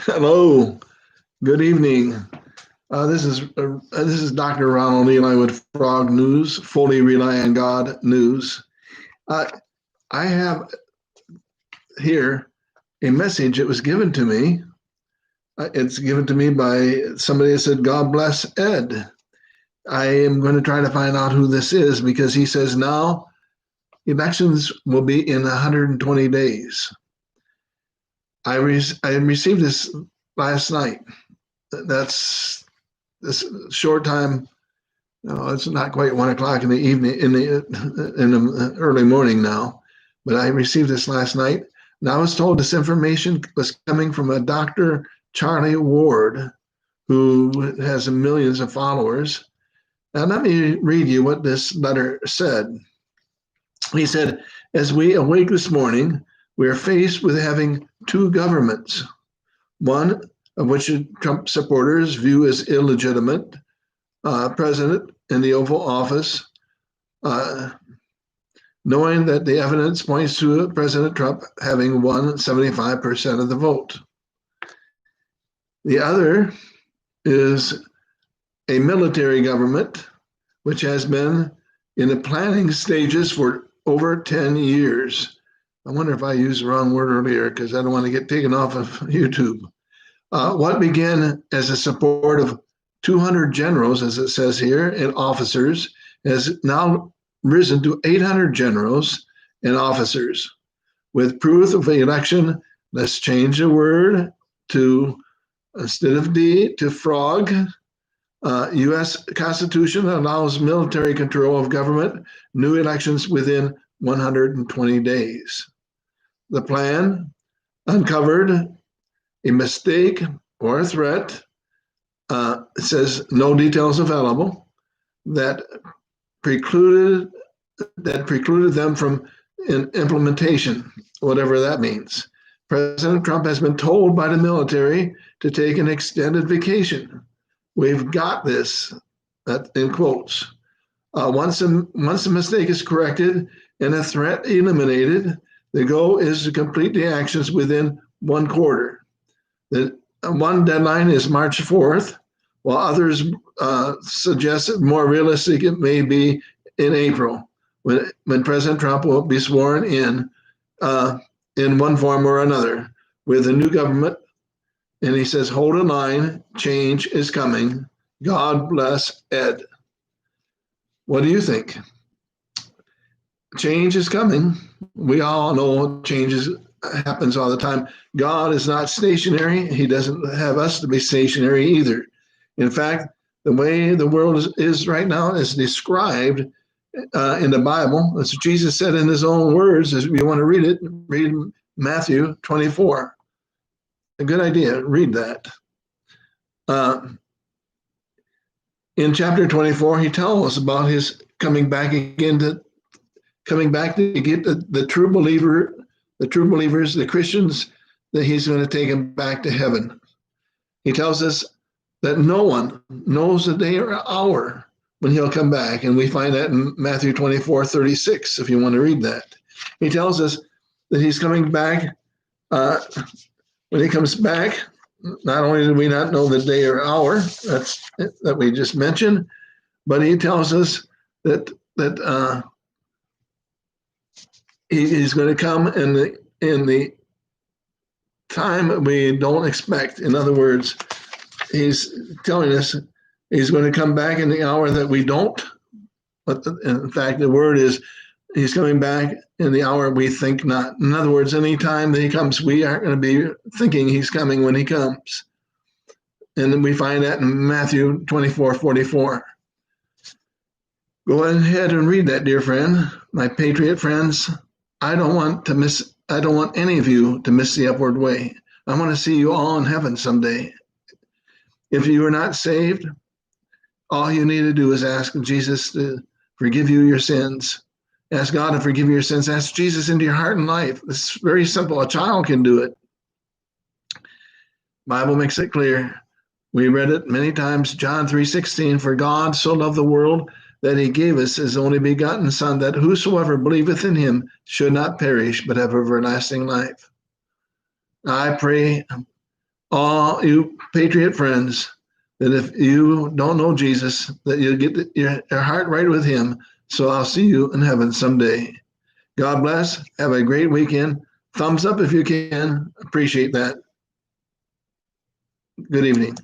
Hello, good evening. This is Dr. Ronald Eli with Frog News, Fully Rely on God News. Uh, I have here a message that was given to me. It's given to me by somebody that said, "God bless Ed." I am going to try to find out who this is because he says now elections will be in 120 days. I received this last night. That's this short time. No, it's not quite 1 o'clock in the evening, in the early morning now, but I received this last night. And I was told this information was coming from a Dr. Charlie Ward, who has millions of followers. Now, let me read you what this letter said. He said, as we awake this morning, we are faced with having two governments, one of which Trump supporters view as illegitimate, president in the Oval Office, knowing that the evidence points to President Trump having won 75% of the vote. The other is a military government, which has been in the planning stages for over 10 years. I wonder if I used the wrong word earlier because I don't want to get taken off of YouTube. What began as a support of 200 generals, as it says here, and officers, has now risen to 800 generals and officers. With proof of the election, let's change the word to, instead of D, to frog. U.S. Constitution allows military control of government, new elections within 120 days. The plan uncovered a mistake or a threat. It says no details available that precluded them from implementation, whatever that means. President Trump has been told by the military to take an extended vacation. We've got this, in quotes. Once the mistake is corrected and a threat eliminated, the goal is to complete the actions within 1 quarter. The one deadline is March 4th, while others suggest it more realistic it may be in April, when President Trump will be sworn in one form or another with a new government. And he says, hold a line, change is coming. God bless Ed. What do you think? Change is coming. We all know changes happens all the time. God is not stationary. He doesn't have us to be stationary either. In fact, the way the world is right now is described in the Bible. As Jesus said in his own words, if you want to read it, read Matthew 24. A good idea, read that. In chapter 24, he tells us about his coming back again, to get the true believer, the true believers, the Christians, that he's going to take them back to heaven. He tells us that no one knows the day or hour when he'll come back. And we find that in Matthew 24:36, if you want to read that. He tells us that he's coming back. When he comes back, not only do we not know the day or hour that we just mentioned, but he tells us that he's going to come in the time we don't expect. In other words, he's telling us he's going to come back in the hour that we don't. But in fact, the word is he's coming back in the hour we think not. In other words, any time that he comes, we aren't going to be thinking he's coming when he comes. And then we find that in Matthew 24:44. Go ahead and read that, dear friend, my Patriot friends. I don't want any of you to miss the upward way. I want to see you all in heaven someday. If you are not saved, all you need to do is ask Jesus to forgive you your sins. Ask God to forgive you your sins. Ask Jesus into your heart and life. It's very simple. A child can do it. Bible makes it clear. We read it many times. John 3:16, for God so loved the world that he gave us his only begotten Son, that whosoever believeth in him should not perish, but have everlasting life. I pray all you Patriot friends, that if you don't know Jesus, that you'll get your heart right with him. So I'll see you in heaven someday. God bless. Have a great weekend. Thumbs up if you can. Appreciate that. Good evening.